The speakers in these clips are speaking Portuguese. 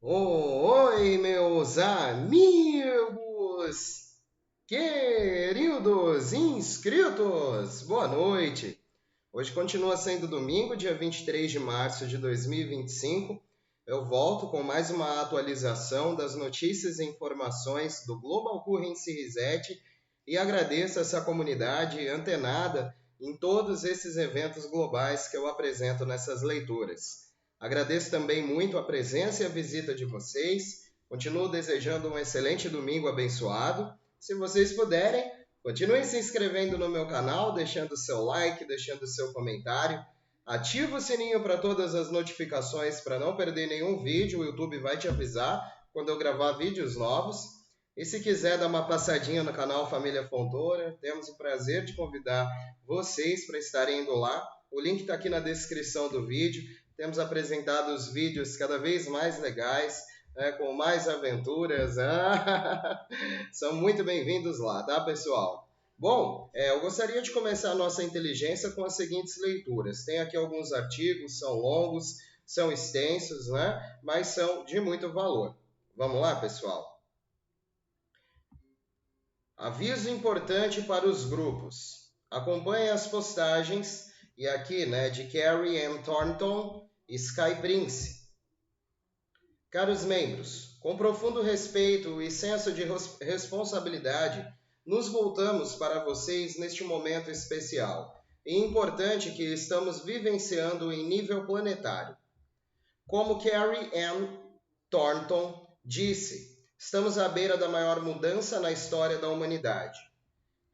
Oi, meus amigos, queridos inscritos, boa noite. Hoje continua sendo domingo, dia 23 de março de 2025. Eu volto com mais uma atualização das notícias e informações do Global Currency Reset e agradeço essa comunidade antenada em todos esses eventos globais que eu apresento nessas leituras. Agradeço também muito a presença e a visita de vocês. Continuo desejando um excelente domingo abençoado. Se vocês puderem, continuem se inscrevendo no meu canal, deixando o seu like, deixando o seu comentário. Ativa o sininho para todas as notificações para não perder nenhum vídeo. O YouTube vai te avisar quando eu gravar vídeos novos. E se quiser dar uma passadinha no canal Família Fontoura, temos o prazer de convidar vocês para estarem indo lá. O link está aqui na descrição do vídeo. Temos apresentado os vídeos cada vez mais legais, com mais aventuras. São muito bem-vindos lá, tá, pessoal? Bom, eu gostaria de começar a nossa inteligência com as seguintes leituras. Tem aqui alguns artigos, são longos, são extensos, né? Mas são de muito valor. Vamos lá, pessoal? Aviso importante para os grupos. Acompanhe as postagens e aqui, né, de Carrie M. Thornton e Sky Prince. Caros membros, com profundo respeito e senso de responsabilidade, nos voltamos para vocês neste momento especial e importante que estamos vivenciando em nível planetário. Como Carrie M. Thornton disse, estamos à beira da maior mudança na história da humanidade.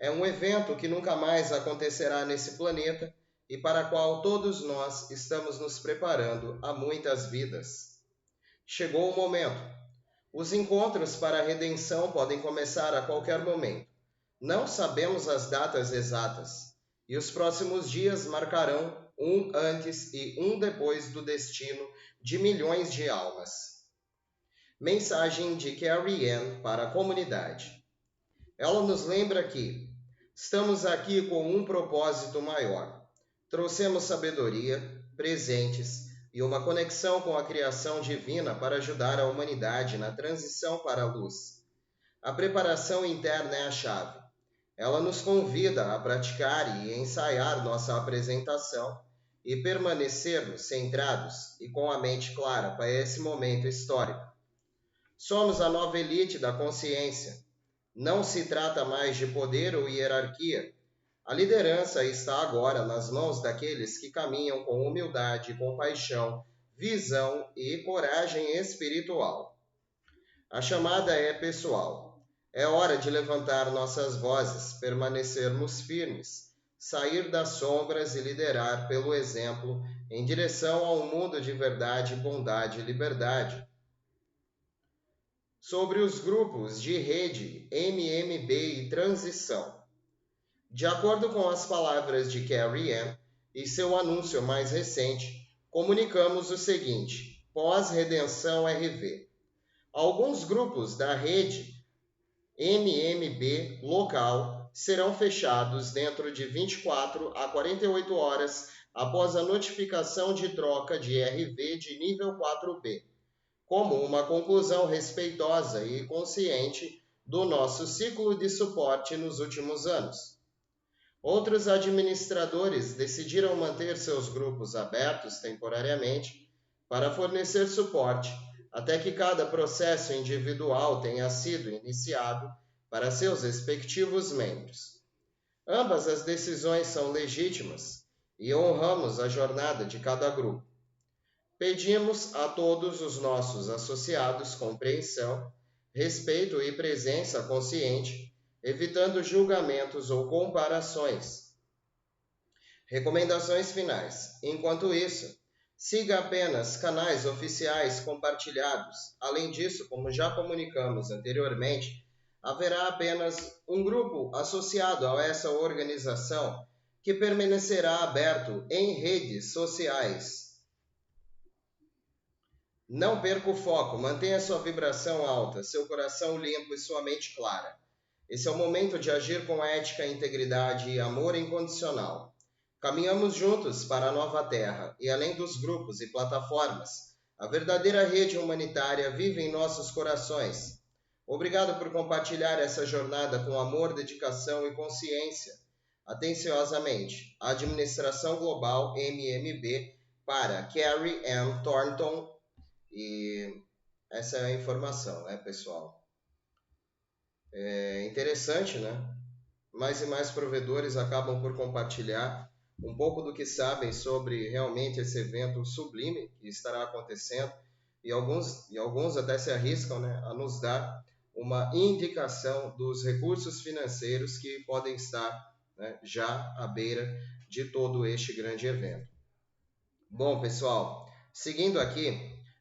É um evento que nunca mais acontecerá nesse planeta e para o qual todos nós estamos nos preparando há muitas vidas. Chegou o momento. Os encontros para a redenção podem começar a qualquer momento. Não sabemos as datas exatas, e os próximos dias marcarão um antes e um depois do destino de milhões de almas. Mensagem de Carrie Ann para a comunidade. Ela nos lembra que estamos aqui com um propósito maior. Trouxemos sabedoria, presentes e uma conexão com a criação divina para ajudar a humanidade na transição para a luz. A preparação interna é a chave. Ela nos convida a praticar e ensaiar nossa apresentação e permanecermos centrados e com a mente clara para esse momento histórico. Somos a nova elite da consciência. Não se trata mais de poder ou hierarquia. A liderança está agora nas mãos daqueles que caminham com humildade, compaixão, visão e coragem espiritual. A chamada é pessoal. É hora de levantar nossas vozes, permanecermos firmes, sair das sombras e liderar pelo exemplo em direção a um mundo de verdade, bondade e liberdade. Sobre os grupos de rede, MMB e transição. De acordo com as palavras de Carrie Ann e seu anúncio mais recente, comunicamos o seguinte: pós-redenção RV. Alguns grupos da rede MMB local serão fechados dentro de 24 a 48 horas após a notificação de troca de RV de nível 4B, como uma conclusão respeitosa e consciente do nosso ciclo de suporte nos últimos anos. Outros administradores decidiram manter seus grupos abertos temporariamente para fornecer suporte até que cada processo individual tenha sido iniciado para seus respectivos membros. Ambas as decisões são legítimas e honramos a jornada de cada grupo. Pedimos a todos os nossos associados compreensão, respeito e presença consciente, evitando julgamentos ou comparações. Recomendações finais. Enquanto isso, siga apenas canais oficiais compartilhados. Além disso, como já comunicamos anteriormente, haverá apenas um grupo associado a essa organização que permanecerá aberto em redes sociais. Não perca o foco, mantenha sua vibração alta, seu coração limpo e sua mente clara. Esse é o momento de agir com ética, integridade e amor incondicional. Caminhamos juntos para a nova terra e além dos grupos e plataformas, A verdadeira rede humanitária vive em nossos corações. Obrigado por compartilhar essa jornada com amor, dedicação e consciência. Atenciosamente, Administração Global MMB para Carrie Ann Thornton. E essa é a informação, né, pessoal? É interessante, né? Mais e mais provedores acabam por compartilhar um pouco do que sabem sobre realmente esse evento sublime que estará acontecendo, e alguns até se arriscam, né, a nos dar uma indicação dos recursos financeiros que podem estar, né, já à beira de todo este grande evento. Bom, pessoal, seguindo aqui,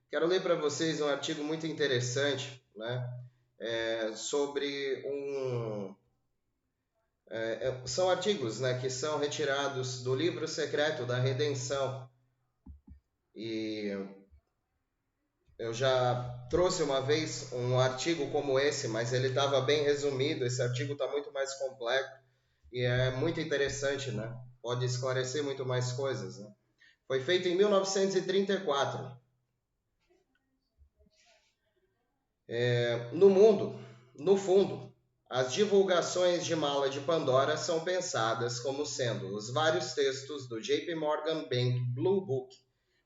quero ler para vocês um artigo muito interessante, né, sobre são artigos, né, que são retirados do livro secreto da Redenção. E eu já trouxe uma vez um artigo como esse, mas ele estava bem resumido. Esse artigo está muito mais completo e é muito interessante, né? Pode esclarecer muito mais coisas, né? Foi feito em 1934. No mundo, no fundo, as divulgações de Mala de Pandora são pensadas como sendo os vários textos do JP Morgan Bank Blue Book,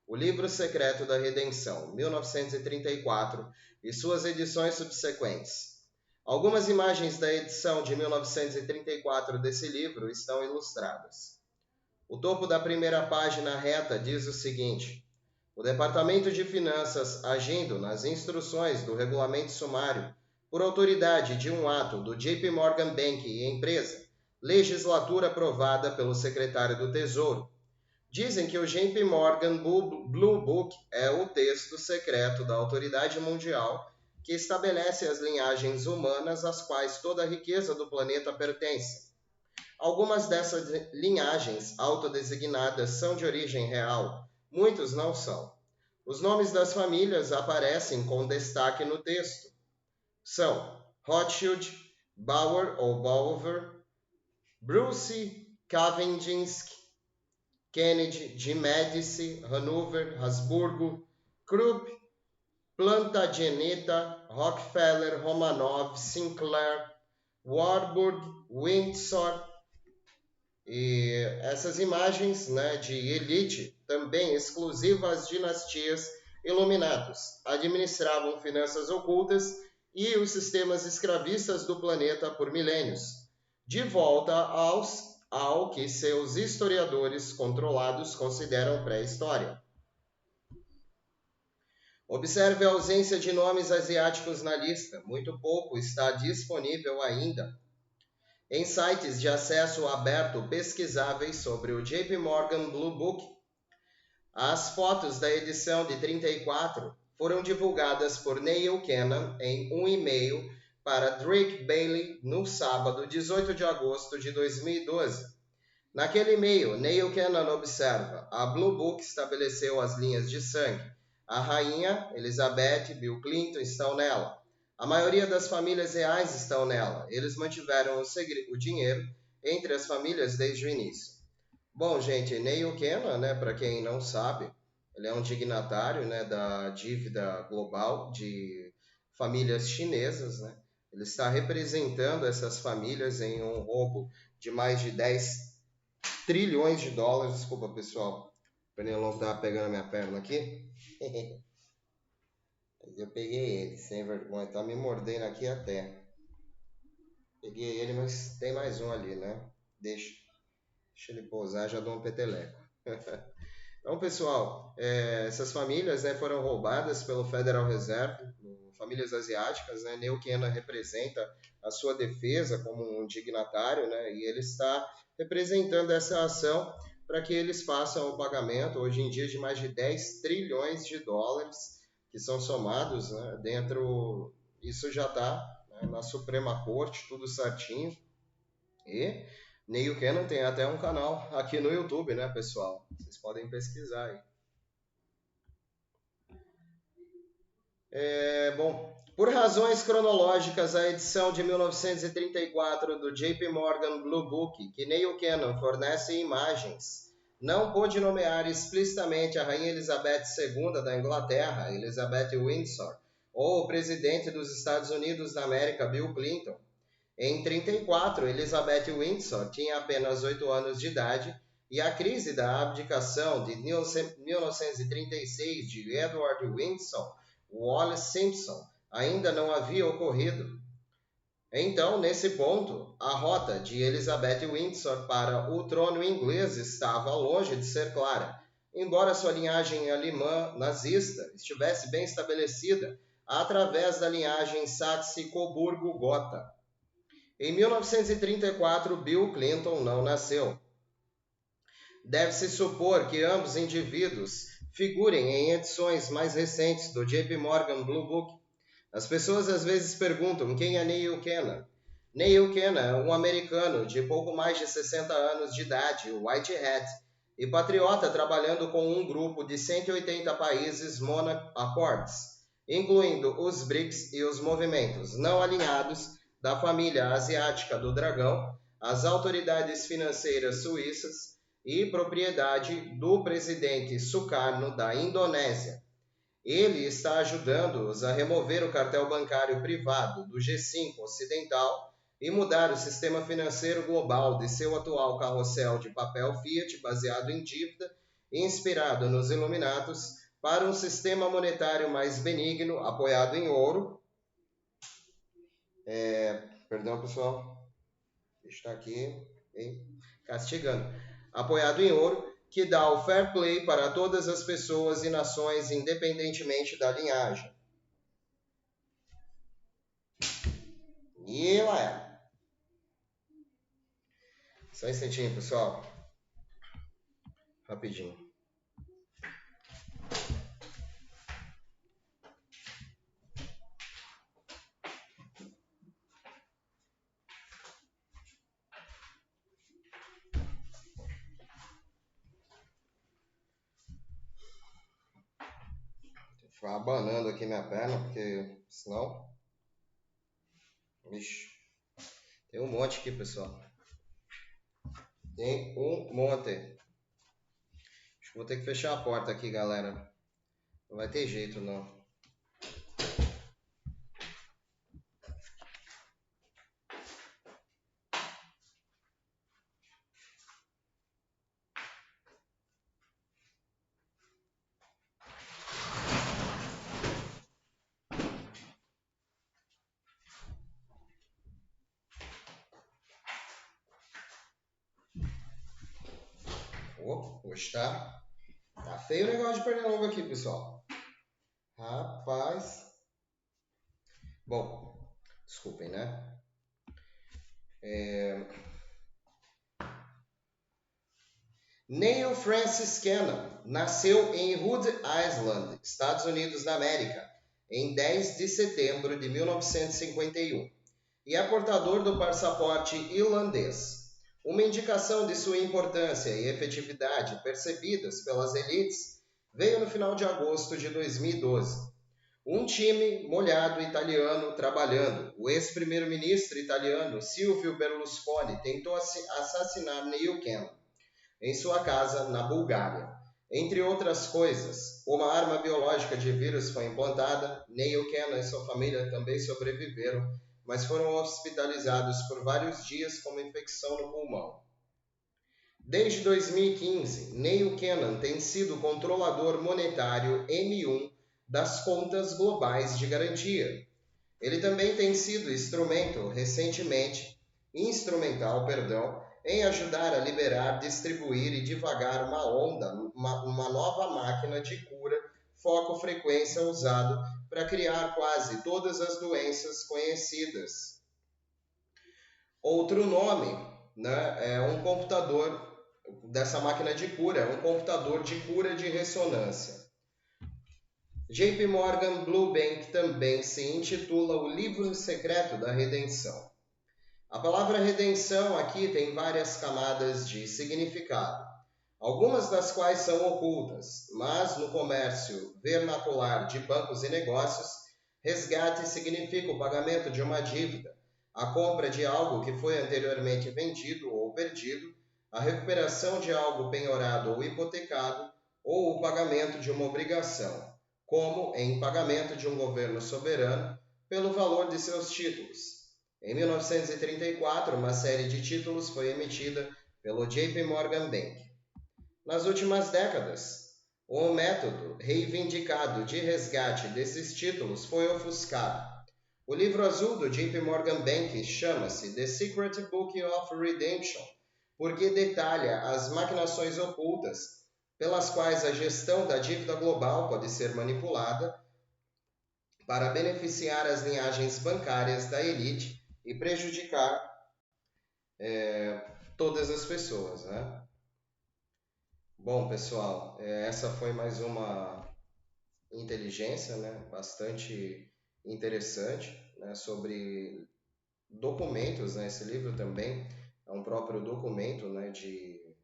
o livro secreto da Redenção, 1934, e suas edições subsequentes. Algumas imagens da edição de 1934 desse livro estão ilustradas. O topo da primeira página reta diz o seguinte: o Departamento de Finanças, agindo nas instruções do regulamento sumário, por autoridade de um ato do JP Morgan Bank e empresa, legislatura aprovada pelo secretário do Tesouro, dizem que o JP Morgan Blue Book é o texto secreto da autoridade mundial que estabelece as linhagens humanas às quais toda a riqueza do planeta pertence. Algumas dessas linhagens autodesignadas são de origem real, muitos não são. Os nomes das famílias aparecem com destaque no texto. São Rothschild, Bauer ou Bauer, Bruce, Cavendish, Kennedy, de Médici, Hanover, Habsburgo, Krupp, Plantageneta, Rockefeller, Romanov, Sinclair, Warburg, Windsor. E essas imagens, né, de elite, também exclusivas às dinastias iluminados, administravam finanças ocultas e os sistemas escravistas do planeta por milênios, de volta ao que seus historiadores controlados consideram pré-história. Observe a ausência de nomes asiáticos na lista, muito pouco está disponível ainda em sites de acesso aberto pesquisáveis sobre o JP Morgan Blue Book. As fotos da edição de 34 foram divulgadas por Neil Cannon em um e-mail para Drake Bailey no sábado, 18 de agosto de 2012. Naquele e-mail, Neil Cannon observa: a Blue Book estabeleceu as linhas de sangue. A rainha, Elizabeth e Bill Clinton estão nela. A maioria das famílias reais estão nela. Eles mantiveram o dinheiro entre as famílias desde o início. Bom, gente, Neil Cannon, né, para quem não sabe, ele é um dignatário, né, da dívida global de famílias chinesas, né? Ele está representando essas famílias em um roubo de mais de 10 trilhões de dólares. Desculpa, pessoal. O Pernilongo estava pegando a minha perna aqui. Eu peguei ele, sem vergonha. Tá me mordendo aqui até. Peguei ele, mas tem mais um ali, né? Deixa ele pousar, já dou um peteleco. Então, pessoal, essas famílias, né, foram roubadas pelo Federal Reserve, famílias asiáticas, né? Neil Cannon representa a sua defesa como um dignatário, né? E ele está representando essa ação para que eles façam o pagamento, hoje em dia, de mais de 10 trilhões de dólares que são somados, né, dentro. Isso já está, né, na Suprema Corte, tudo certinho. E Neil Cannon tem até um canal aqui no YouTube, né, pessoal? Vocês podem pesquisar aí. Bom, por razões cronológicas, a edição de 1934 do JP Morgan Blue Book, que Neil Cannon fornece imagens não pôde nomear explicitamente a Rainha Elizabeth II da Inglaterra, Elizabeth Windsor, ou o presidente dos Estados Unidos da América, Bill Clinton. Em 34, Elizabeth Windsor tinha apenas 8 anos de idade e a crise da abdicação de 1936 de Edward Windsor Wallace Simpson ainda não havia ocorrido. Então, nesse ponto, a rota de Elizabeth Windsor para o trono inglês estava longe de ser clara, embora sua linhagem alemã nazista estivesse bem estabelecida através da linhagem Saxe-Coburgo-Gotha. Em 1934, Bill Clinton não nasceu. Deve-se supor que ambos indivíduos figurem em edições mais recentes do JP Morgan Blue Book. As pessoas às vezes perguntam quem é Neil Kennan. Neil Kennan é um americano de pouco mais de 60 anos de idade, white hat, e patriota trabalhando com um grupo de 180 países Monarch Accords, incluindo os BRICS e os movimentos não alinhados da família asiática do dragão, as autoridades financeiras suíças e propriedade do presidente Sukarno da Indonésia. Ele está ajudando-os a remover o cartel bancário privado do G5 ocidental e mudar o sistema financeiro global de seu atual carrossel de papel fiat baseado em dívida e inspirado nos Illuminatus para um sistema monetário mais benigno, apoiado em ouro. Perdão, pessoal. Está aqui castigando. Apoiado em ouro, que dá o fair play para todas as pessoas e nações, independentemente da linhagem. E lá é. Só um instantinho, pessoal. Rapidinho. Vou ficar abanando aqui minha perna, porque senão... Ixi. Tem um monte aqui, pessoal. Tem um monte. Acho que vou ter que fechar a porta aqui, galera. Não vai ter jeito, não. Hoje tá feio o negócio de pernilongo aqui, pessoal. Rapaz. Bom, desculpem, né? Neil Francis Kennan nasceu em Rhode Island, Estados Unidos da América, em 10 de setembro de 1951, e é portador do passaporte irlandês. Uma indicação de sua importância e efetividade percebidas pelas elites veio no final de agosto de 2012. Um time molhado italiano trabalhando. O ex-primeiro-ministro italiano Silvio Berlusconi tentou assassinar Neil Kennan em sua casa na Bulgária. Entre outras coisas, uma arma biológica de vírus foi implantada. Neil Kennan e sua família também sobreviveram, mas foram hospitalizados por vários dias com uma infecção no pulmão. Desde 2015, Neil Kennan tem sido controlador monetário M1 das contas globais de garantia. Ele também tem sido instrumental, em ajudar a liberar, distribuir e divagar uma nova máquina de cura, foco-frequência usado para criar quase todas as doenças conhecidas. Outro nome, né, é um computador dessa máquina de cura, é um computador de cura de ressonância. JP Morgan Blue Bank também se intitula O Livro Secreto da Redenção. A palavra redenção aqui tem várias camadas de significado, algumas das quais são ocultas, mas no comércio vernacular de bancos e negócios, resgate significa o pagamento de uma dívida, a compra de algo que foi anteriormente vendido ou perdido, a recuperação de algo penhorado ou hipotecado, ou o pagamento de uma obrigação, como em pagamento de um governo soberano pelo valor de seus títulos. Em 1934, uma série de títulos foi emitida pelo JP Morgan Bank. Nas últimas décadas, o método reivindicado de resgate desses títulos foi ofuscado. O livro azul do JP Morgan Bank chama-se The Secret Book of Redemption, porque detalha as maquinações ocultas pelas quais a gestão da dívida global pode ser manipulada para beneficiar as linhagens bancárias da elite e prejudicar todas as pessoas, né? Bom, pessoal, essa foi mais uma inteligência, né, bastante interessante, né, sobre documentos, né? Esse livro também é um próprio documento, né, de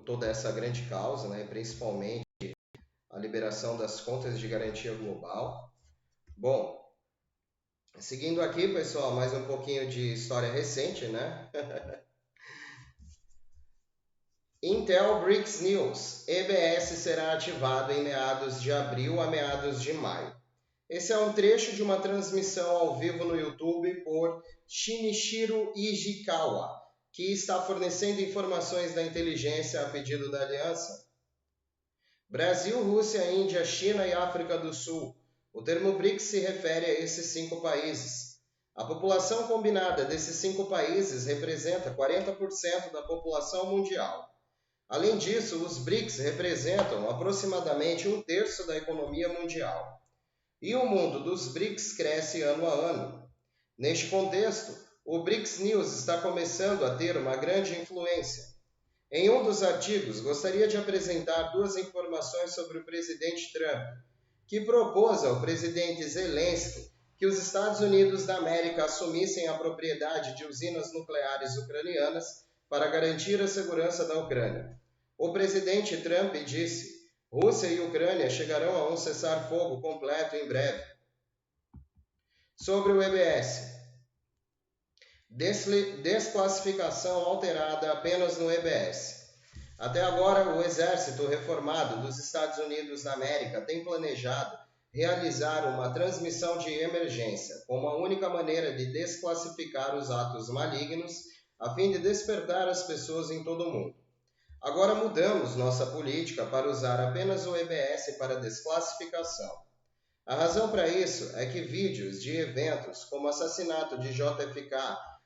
toda essa grande causa, né, principalmente a liberação das contas de garantia global. Bom, seguindo aqui, pessoal, mais um pouquinho de história recente, né? Intel BRICS News. EBS será ativado em meados de abril a meados de maio. Esse é um trecho de uma transmissão ao vivo no YouTube por Shinichiro Ishikawa, que está fornecendo informações da inteligência a pedido da aliança. Brasil, Rússia, Índia, China e África do Sul. O termo BRICS se refere a esses 5 países. A população combinada desses 5 países representa 40% da população mundial. Além disso, os BRICS representam aproximadamente 1/3 da economia mundial. E o mundo dos BRICS cresce ano a ano. Neste contexto, o BRICS News está começando a ter uma grande influência. Em um dos artigos, gostaria de apresentar 2 informações sobre o presidente Trump, que propôs ao presidente Zelensky que os Estados Unidos da América assumissem a propriedade de usinas nucleares ucranianas para garantir a segurança da Ucrânia. O presidente Trump disse: Rússia e Ucrânia chegarão a um cessar-fogo completo em breve. Sobre o EBS. Desclassificação alterada apenas no EBS. Até agora, o Exército Reformado dos Estados Unidos da América tem planejado realizar uma transmissão de emergência como a única maneira de desclassificar os atos malignos, a fim de despertar as pessoas em todo o mundo. Agora mudamos nossa política para usar apenas o EBS para desclassificação. A razão para isso é que vídeos de eventos como o assassinato de JFK,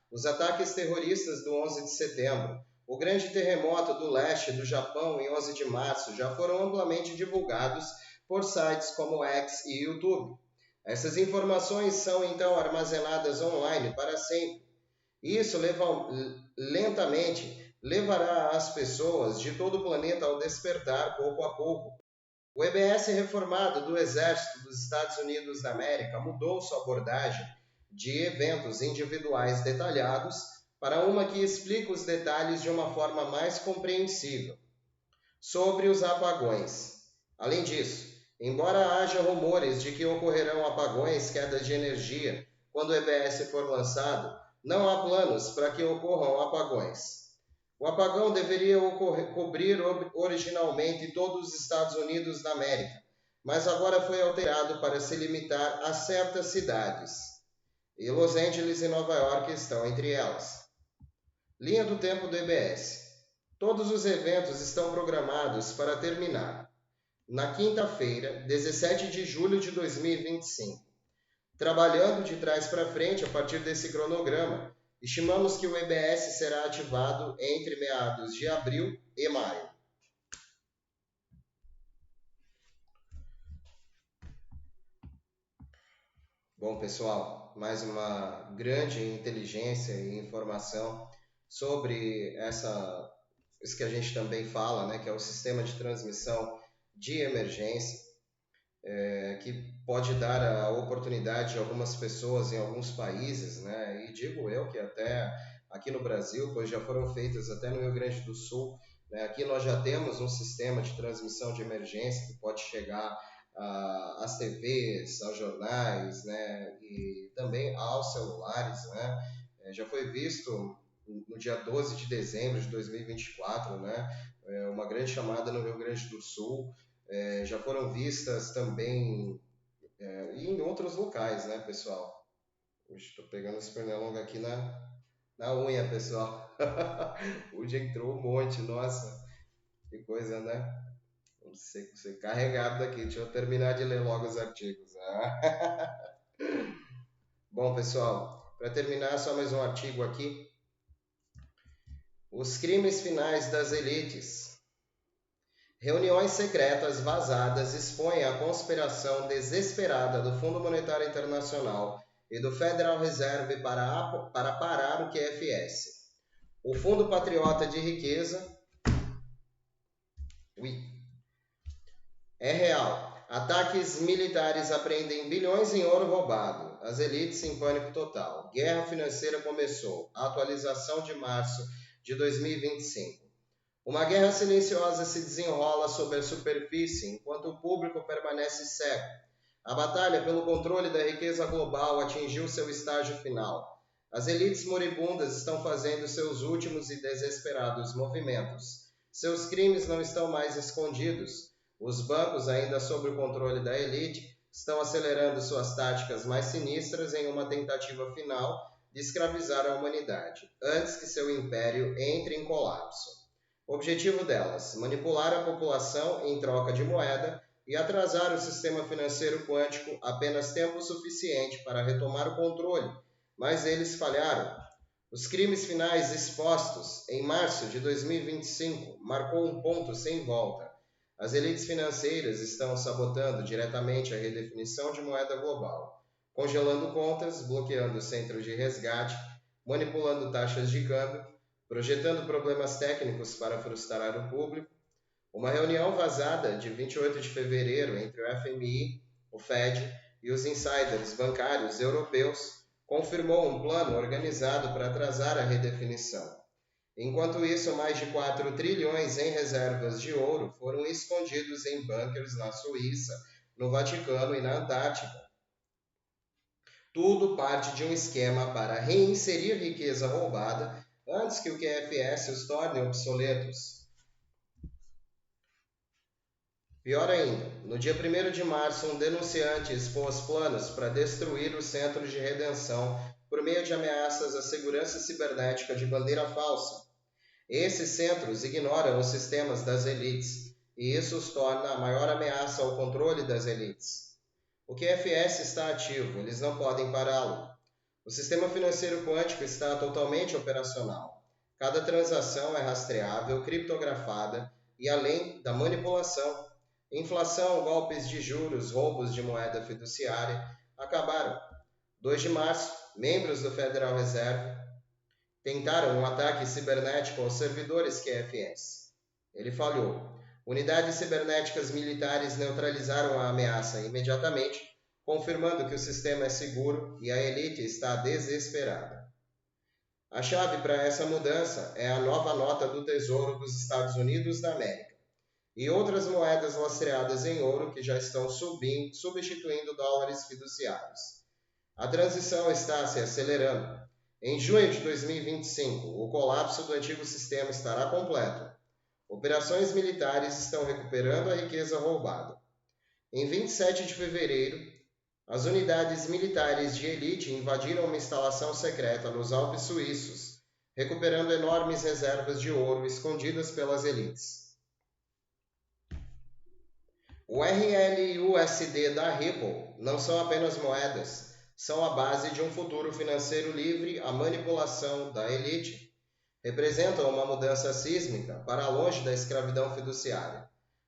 os ataques terroristas do 11 de setembro, o grande terremoto do leste do Japão em 11 de março já foram amplamente divulgados por sites como X e YouTube. Essas informações são então armazenadas online para sempre. Isso lentamente levará as pessoas de todo o planeta ao despertar pouco a pouco. O EBS reformado do Exército dos Estados Unidos da América mudou sua abordagem de eventos individuais detalhados para uma que explica os detalhes de uma forma mais compreensível. Sobre os apagões. Além disso, embora haja rumores de que ocorrerão apagões, quedas de energia, quando o EBS for lançado, não há planos para que ocorram apagões. O apagão deveria cobrir originalmente todos os Estados Unidos da América, mas agora foi alterado para se limitar a certas cidades. E Los Angeles e Nova York estão entre elas. Linha do tempo do EBS. Todos os eventos estão programados para terminar na quinta-feira, 17 de julho de 2025. Trabalhando de trás para frente a partir desse cronograma, estimamos que o EBS será ativado entre meados de abril e maio. Bom, pessoal, mais uma grande inteligência e informação sobre isso que a gente também fala, né, que é o sistema de transmissão de emergência, que pode dar a oportunidade de algumas pessoas em alguns países, né, e digo eu que até aqui no Brasil, pois já foram feitas até no Rio Grande do Sul, né, aqui nós já temos um sistema de transmissão de emergência que pode chegar às TVs, aos jornais, né, e também aos celulares, né, já foi visto no dia 12 de dezembro de 2024, né? Uma grande chamada no Rio Grande do Sul. Já foram vistas também em outros locais, né, pessoal? Estou pegando esse pernilongo aqui na unha, pessoal. Hoje entrou um monte, nossa, que coisa, né? Vamos ser carregado daqui. Deixa eu terminar de ler logo os artigos. Bom, pessoal, para terminar, só mais um artigo aqui. Os crimes finais das elites. Reuniões secretas vazadas expõem a conspiração desesperada do Fundo Monetário Internacional e do Federal Reserve para parar o QFS. O Fundo Patriota de Riqueza é real. Ataques militares apreendem bilhões em ouro roubado. As elites em pânico total. Guerra financeira começou. Atualização de março de 2025. Uma guerra silenciosa se desenrola sob a superfície, enquanto o público permanece cego. A batalha pelo controle da riqueza global atingiu seu estágio final. As elites moribundas estão fazendo seus últimos e desesperados movimentos. Seus crimes não estão mais escondidos. Os bancos, ainda sob o controle da elite, estão acelerando suas táticas mais sinistras em uma tentativa final de escravizar a humanidade, antes que seu império entre em colapso. O objetivo delas: manipular a população em troca de moeda e atrasar o sistema financeiro quântico apenas tempo suficiente para retomar o controle, mas eles falharam. Os crimes finais expostos em março de 2025 marcou um ponto sem volta. As elites financeiras estão sabotando diretamente a redefinição de moeda global, congelando contas, bloqueando centros de resgate, manipulando taxas de câmbio, projetando problemas técnicos para frustrar o público. Uma reunião vazada de 28 de fevereiro entre o FMI, o Fed e os insiders bancários europeus confirmou um plano organizado para atrasar a redefinição. Enquanto isso, mais de 4 trilhões em reservas de ouro foram escondidos em bunkers na Suíça, no Vaticano e na Antártica. Tudo parte de um esquema para reinserir riqueza roubada antes que o QFS os torne obsoletos. Pior ainda, no dia 1º de março, um denunciante expôs planos para destruir os centros de redenção por meio de ameaças à segurança cibernética de bandeira falsa. Esses centros ignoram os sistemas das elites, e isso os torna a maior ameaça ao controle das elites. O QFS está ativo, eles não podem pará-lo. O sistema financeiro quântico está totalmente operacional. Cada transação é rastreável, criptografada e além da manipulação. Inflação, golpes de juros, roubos de moeda fiduciária acabaram. 2 de março, membros do Federal Reserve tentaram um ataque cibernético aos servidores QFS. Ele falhou. Unidades cibernéticas militares neutralizaram a ameaça imediatamente, confirmando que o sistema é seguro e a elite está desesperada. A chave para essa mudança é a nova nota do Tesouro dos Estados Unidos da América e outras moedas lastreadas em ouro que já estão substituindo dólares fiduciários. A transição está se acelerando. Em junho de 2025, o colapso do antigo sistema estará completo. Operações militares estão recuperando a riqueza roubada. Em 27 de fevereiro, as unidades militares de elite invadiram uma instalação secreta nos Alpes suíços, recuperando enormes reservas de ouro escondidas pelas elites. O RL e o USD da Ripple não são apenas moedas, são a base de um futuro financeiro livre à manipulação da elite. Representam uma mudança sísmica para longe da escravidão fiduciária.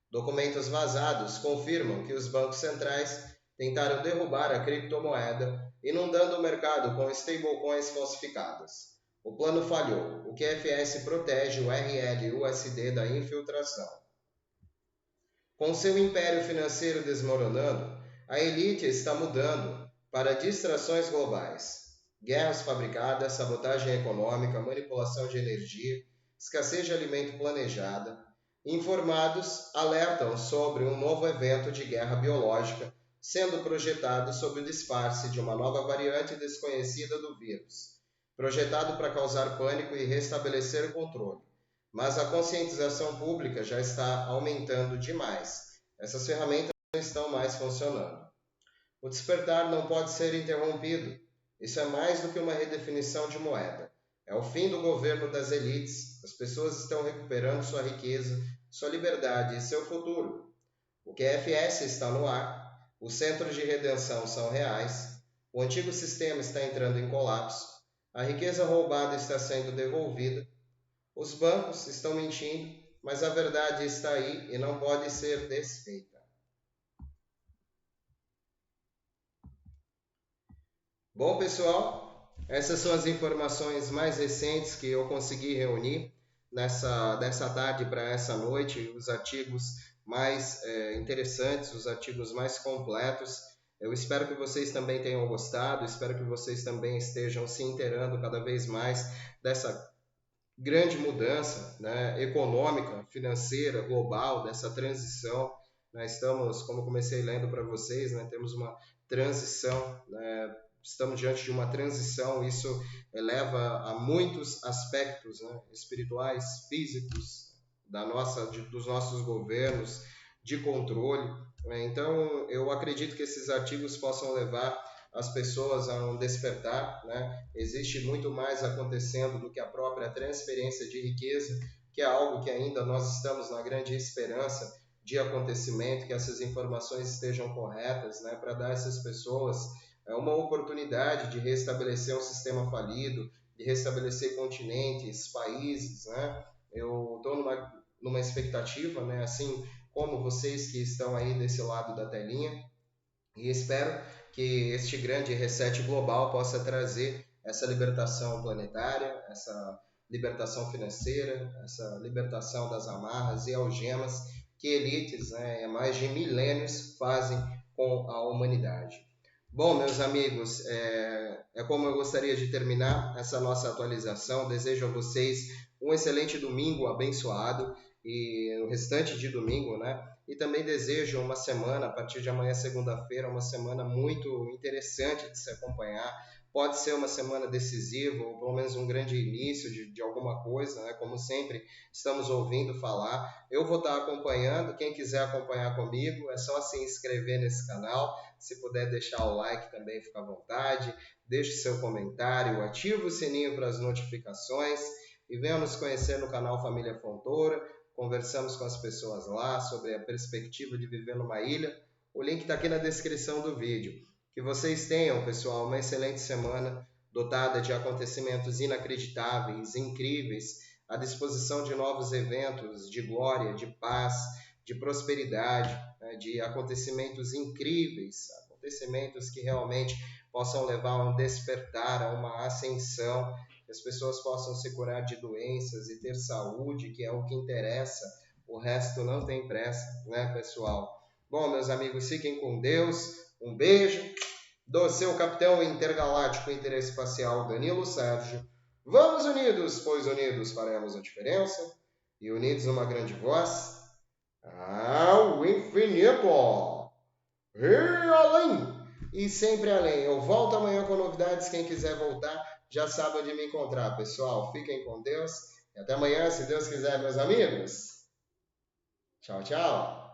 Documentos vazados confirmam que os bancos centrais tentaram derrubar a criptomoeda, inundando o mercado com stablecoins falsificadas. O plano falhou. O QFS protege o RL-USD da infiltração. Com seu império financeiro desmoronando, a elite está mudando para distrações globais. Guerras fabricadas, sabotagem econômica, manipulação de energia, escassez de alimento planejada. Informados alertam sobre um novo evento de guerra biológica sendo projetado sob o disfarce de uma nova variante desconhecida do vírus. projetado para causar pânico e restabelecer o controle. Mas a conscientização pública já está aumentando demais. Essas ferramentas não estão mais funcionando. O despertar não pode ser interrompido. Isso é mais do que uma redefinição de moeda. É o fim do governo das elites. As pessoas estão recuperando sua riqueza, sua liberdade e seu futuro. O QFS está no ar. Os centros de redenção são reais. O antigo sistema está entrando em colapso. A riqueza roubada está sendo devolvida. Os bancos estão mentindo, mas a verdade está aí e não pode ser desfeita. Bom, pessoal, essas são as informações mais recentes que eu consegui reunir dessa tarde para essa noite, os artigos mais interessantes, os artigos mais completos. Eu espero que vocês também tenham gostado, espero que vocês também estejam se inteirando cada vez mais dessa grande mudança, né, econômica, financeira, global, dessa transição. Nós estamos, como comecei lendo para vocês, né, temos uma transição, né, estamos diante de uma transição, isso eleva a muitos aspectos, né, espirituais, físicos, dos nossos governos, de controle. Então, eu acredito que esses artigos possam levar as pessoas a um despertar, né? Existe muito mais acontecendo do que a própria transferência de riqueza, que é algo que ainda nós estamos na grande esperança de acontecimento, que essas informações estejam corretas, né? Para dar a essas pessoas uma oportunidade de restabelecer um sistema falido, de restabelecer continentes, países, né? Eu estou numa expectativa, né? Assim como vocês que estão aí desse lado da telinha, e espero que este grande reset global possa trazer essa libertação planetária, essa libertação financeira, essa libertação das amarras e algemas que elites, né, há mais de milênios fazem com a humanidade. Bom, meus amigos, é como eu gostaria de terminar essa nossa atualização. Desejo a vocês um excelente domingo abençoado e o restante de domingo, né? E também desejo uma semana, a partir de amanhã, segunda-feira, uma semana muito interessante de se acompanhar. Pode ser uma semana decisiva, ou pelo menos um grande início de alguma coisa, né? Como sempre estamos ouvindo falar. Eu vou estar acompanhando, quem quiser acompanhar comigo, é só se inscrever nesse canal. Se puder deixar o like também, fica à vontade. Deixe seu comentário, ative o sininho para as notificações e venha nos conhecer no canal Família Fontoura. Conversamos com as pessoas lá sobre a perspectiva de viver numa ilha. O link está aqui na descrição do vídeo. Que vocês tenham, pessoal, uma excelente semana dotada de acontecimentos inacreditáveis, incríveis, à disposição de novos eventos de glória, de paz, de prosperidade, né, de acontecimentos incríveis, acontecimentos que realmente possam levar a um despertar, a uma ascensão, que as pessoas possam se curar de doenças e ter saúde, que é o que interessa. O resto não tem pressa, né, pessoal? Bom, meus amigos, fiquem com Deus. Um beijo do seu capitão intergaláctico interespacial Danilo Sérgio. Vamos unidos, pois unidos faremos a diferença. E unidos numa grande voz, ao infinito e além. E sempre além. Eu volto amanhã com novidades. Quem quiser voltar, já sabe onde me encontrar, pessoal. Fiquem com Deus e até amanhã, se Deus quiser, meus amigos. Tchau, tchau.